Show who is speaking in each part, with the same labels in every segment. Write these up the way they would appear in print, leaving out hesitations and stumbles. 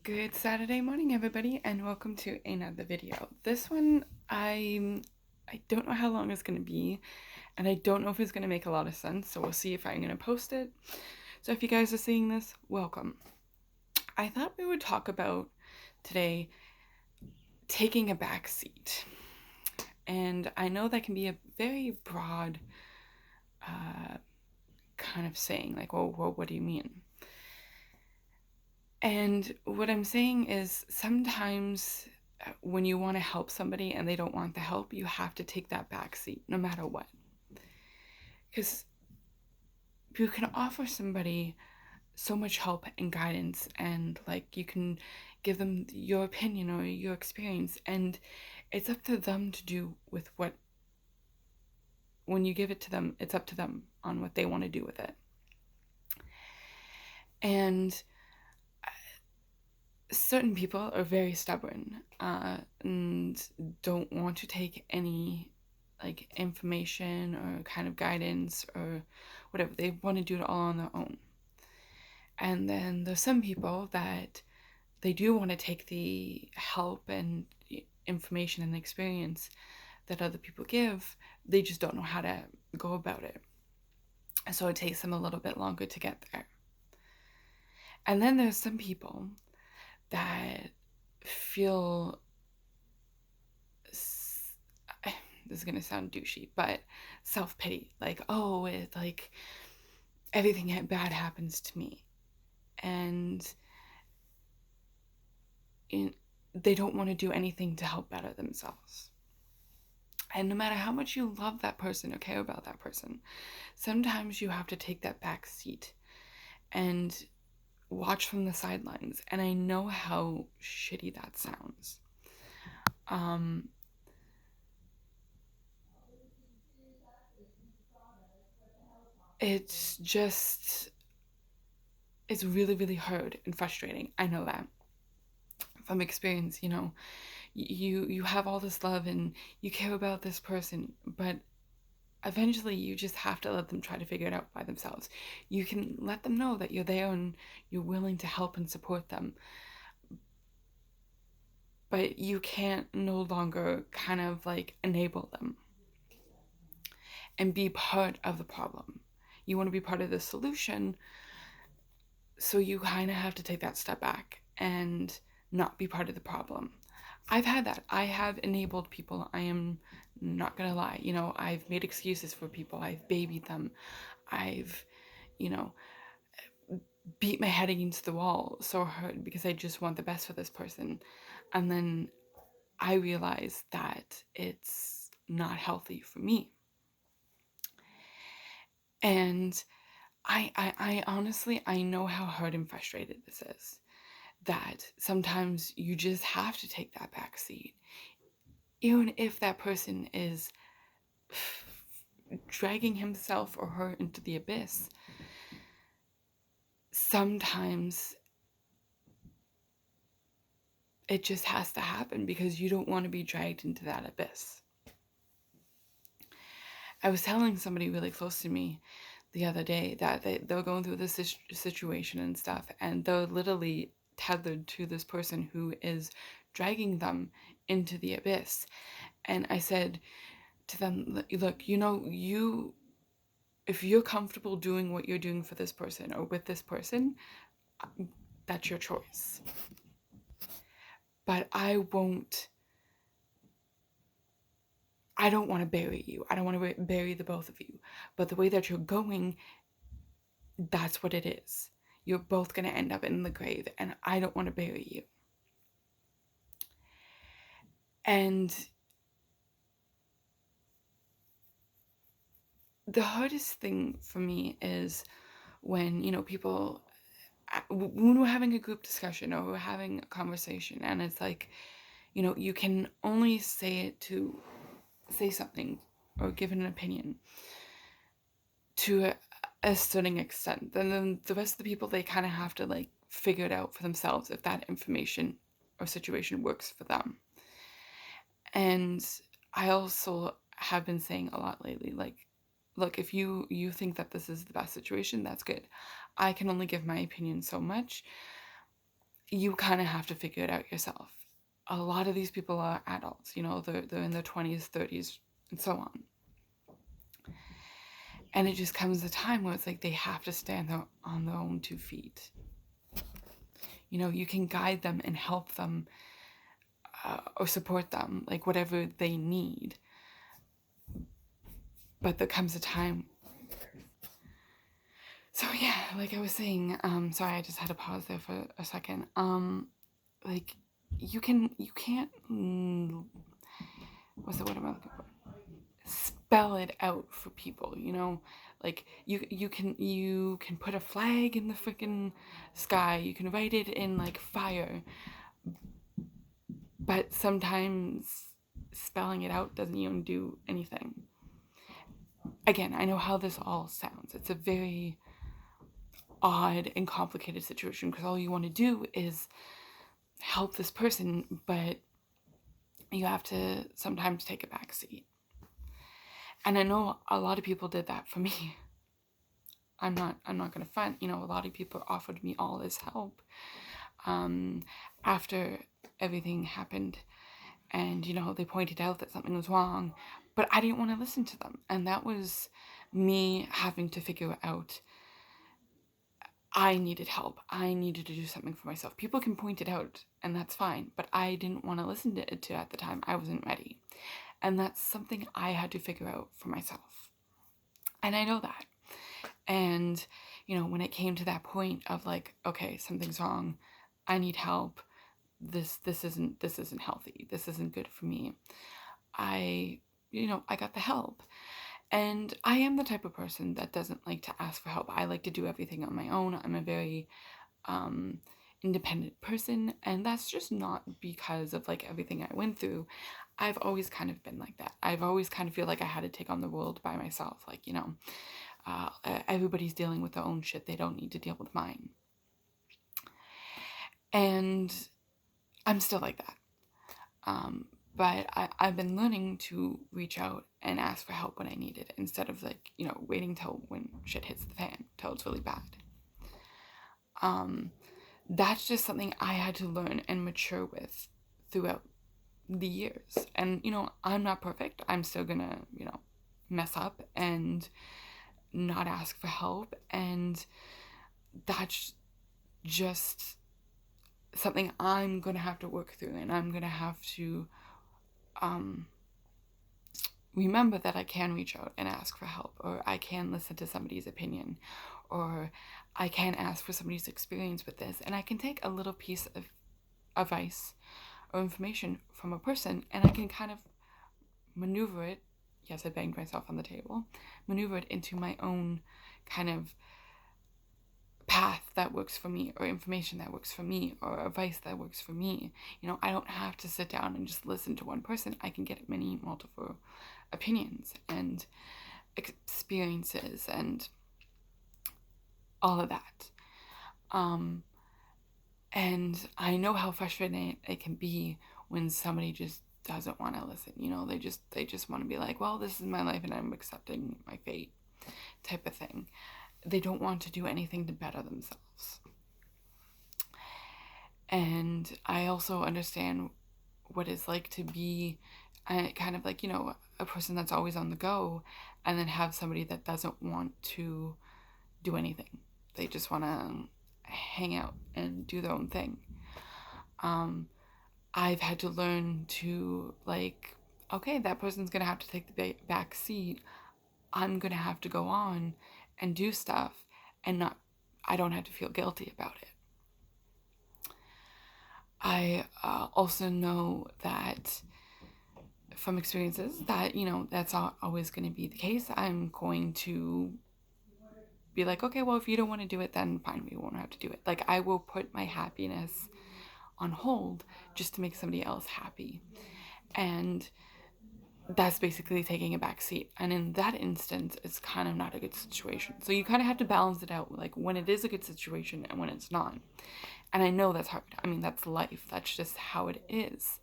Speaker 1: Good Saturday morning, everybody, and welcome to another video. This one, I don't know how long it's going to be, and I don't know if it's going to make a lot of sense, so we'll see if I'm going to post it. So if you guys are seeing this, welcome. I thought we would talk about today taking a back seat. And I know that can be a very broad kind of saying, like, well, what do you mean? And what I'm saying is sometimes when you want to help somebody and they don't want the help, you have to take that back seat no matter what. Because you can offer somebody so much help and guidance, and like you can give them your opinion or your experience, and it's up to them to do with what, when you give it to them, it's up to them on what they want to do with it. And certain people are very stubborn and don't want to take any like information or kind of guidance or whatever. They want to do it all on their own. And then there's some people that they do want to take the help and information and experience that other people give. They just don't know how to go about it. So it takes them a little bit longer to get there. And then there's some people that feel, this is gonna sound douchey, but self-pity, like, oh, it, like, everything bad happens to me, and they don't want to do anything to help better themselves. And no matter how much you love that person or care about that person, sometimes you have to take that back seat and watch from the sidelines. And I know how shitty that sounds. It's just, it's really, really hard and frustrating. I know that from experience. You have all this love and you care about this person, but eventually you just have to let them try to figure it out by themselves. You can let them know that you're there and you're willing to help and support them, but you can't no longer kind of like enable them and be part of the problem. You want to be part of the solution, so you kind of have to take that step back and not be part of the problem. I've had that. I have enabled people. I am not gonna lie. I've made excuses for people. I've babied them. I've, you know, beat my head against the wall so hard because I just want the best for this person. And then I realize that it's not healthy for me. And I honestly, I know how hard and frustrated this is. That sometimes you just have to take that back seat. Even if that person is dragging himself or her into the abyss, sometimes it just has to happen because you don't want to be dragged into that abyss. I was telling somebody really close to me the other day that they were going through this situation and stuff, and they're literally tethered to this person who is dragging them into the abyss. And I said to them, look, if you're comfortable doing what you're doing for this person or with this person, that's your choice. But I don't want to bury you. I don't want to bury the both of you. But the way that you're going, that's what it is. You're both going to end up in the grave, and I don't want to bury you. And the hardest thing for me is when, people, when we're having a group discussion or we're having a conversation, and it's like, you can only say something or give an opinion to a certain extent. And then the rest of the people, they kind of have to like figure it out for themselves if that information or situation works for them. And I also have been saying a lot lately, like, look, if you think that this is the best situation, that's good. I can only give my opinion so much. you kind of have to figure it out yourself. A lot of these people are adults, they're in their 20s, 30s, and so on. And it just comes a time where it's like they have to stand on their own 2 feet. You can guide them and help them or support them, like whatever they need. But there comes a time. So yeah, like I was saying, sorry, I just had to pause there for a second. Like you can't, what's the word I'm looking for? Spell it out for people, like you can put a flag in the freaking sky, you can write it in like fire, but sometimes spelling it out doesn't even do anything. Again, I know how this all sounds. It's a very odd and complicated situation because all you want to do is help this person, but you have to sometimes take a back seat. And I know a lot of people did that for me. I'm not gonna front. A lot of people offered me all this help after everything happened, and they pointed out that something was wrong, but I didn't want to listen to them, and that was me having to figure out I needed help. I needed to do something for myself. People can point it out, and that's fine, but I didn't want to listen to it at the time. I wasn't ready, and that's something I had to figure out for myself, and I know that. And when it came to that point of like, okay, something's wrong, I need help, this isn't healthy, this isn't good for me, I got the help. And I am the type of person that doesn't like to ask for help. I like to do everything on my own. I'm a very independent person, and that's just not because of like everything I went through. I've always kind of been like that. I've always kind of feel like I had to take on the world by myself. Like, everybody's dealing with their own shit. They don't need to deal with mine. And I'm still like that. But I've been learning to reach out and ask for help when I need it, instead of like, waiting till when shit hits the fan, till it's really bad. That's just something I had to learn and mature with throughout the years. And, I'm not perfect. I'm still gonna, mess up and not ask for help. And that's just something I'm gonna have to work through, and I'm gonna have to remember that I can reach out and ask for help, or I can listen to somebody's opinion, or I can ask for somebody's experience with this, and I can take a little piece of advice or information from a person, and I can kind of maneuver it. Yes, I banged myself on the table. Maneuver it into my own kind of path that works for me, or information that works for me, or advice that works for me. I don't have to sit down and just listen to one person. I can get many multiple opinions and experiences and all of that. And I know how frustrating it can be when somebody just doesn't want to listen. They just want to be like, well, this is my life and I'm accepting my fate, type of thing. They don't want to do anything to better themselves. And I also understand what it's like to be kind of like, a person that's always on the go, and then have somebody that doesn't want to do anything. They just want to hang out and do their own thing. I've had to learn to like, okay, that person's going to have to take the back seat. I'm going to have to go on and do stuff, and I don't have to feel guilty about it. I also know that from experiences that, that's not always going to be the case. I'm going to be like, okay, well, if you don't want to do it, then fine, we won't have to do it. Like, I will put my happiness on hold just to make somebody else happy. And that's basically taking a back seat. And in that instance, it's kind of not a good situation. So you kind of have to balance it out, like when it is a good situation and when it's not. And I know that's hard. I mean, that's life. That's just how it is.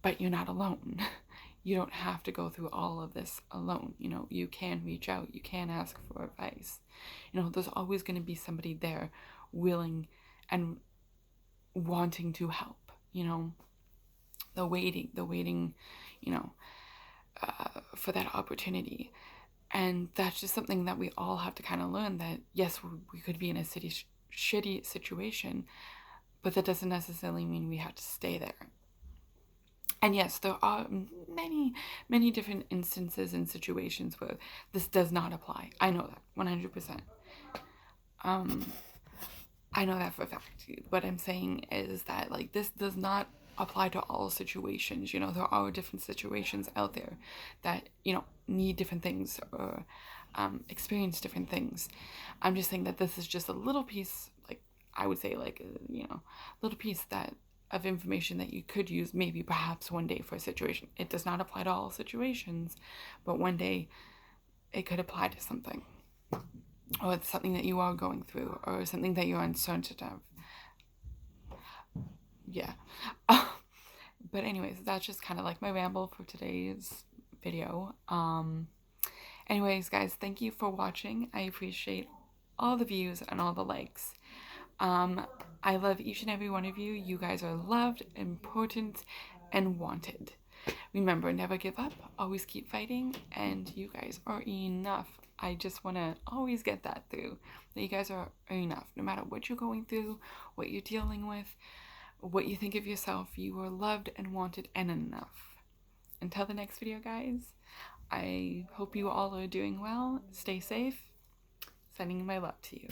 Speaker 1: But you're not alone. You don't have to go through all of this alone. You can reach out. You can ask for advice. There's always going to be somebody there willing and wanting to help, you know, the waiting, you know, for that opportunity. And that's just something that we all have to kind of learn, that yes, we could be in a shitty situation, but that doesn't necessarily mean we have to stay there. And yes, there are many different instances and situations where this does not apply. I know that 100%. I know that for a fact. What I'm saying is that, like, this does not apply to all situations. You know, there are different situations out there that, you know, need different things or experience different things. I'm just saying that this is just a little piece, like, I would say, like, you know, little piece that of information that you could use maybe perhaps one day for a situation. It does not apply to all situations, but one day it could apply to something, or it's something that you are going through, or something that you're uncertain of. Yeah. But anyways, that's just kind of like my ramble for today's video. Anyways, guys, thank you for watching. I appreciate all the views and all the likes. I love each and every one of you. You guys are loved, important, and wanted. Remember, never give up, always keep fighting, and you guys are enough. I just want to always get that through, that you guys are enough. No matter what you're going through, what you're dealing with, what you think of yourself, you are loved and wanted and enough. Until the next video, guys, I hope you all are doing well. Stay safe. Sending my love to you.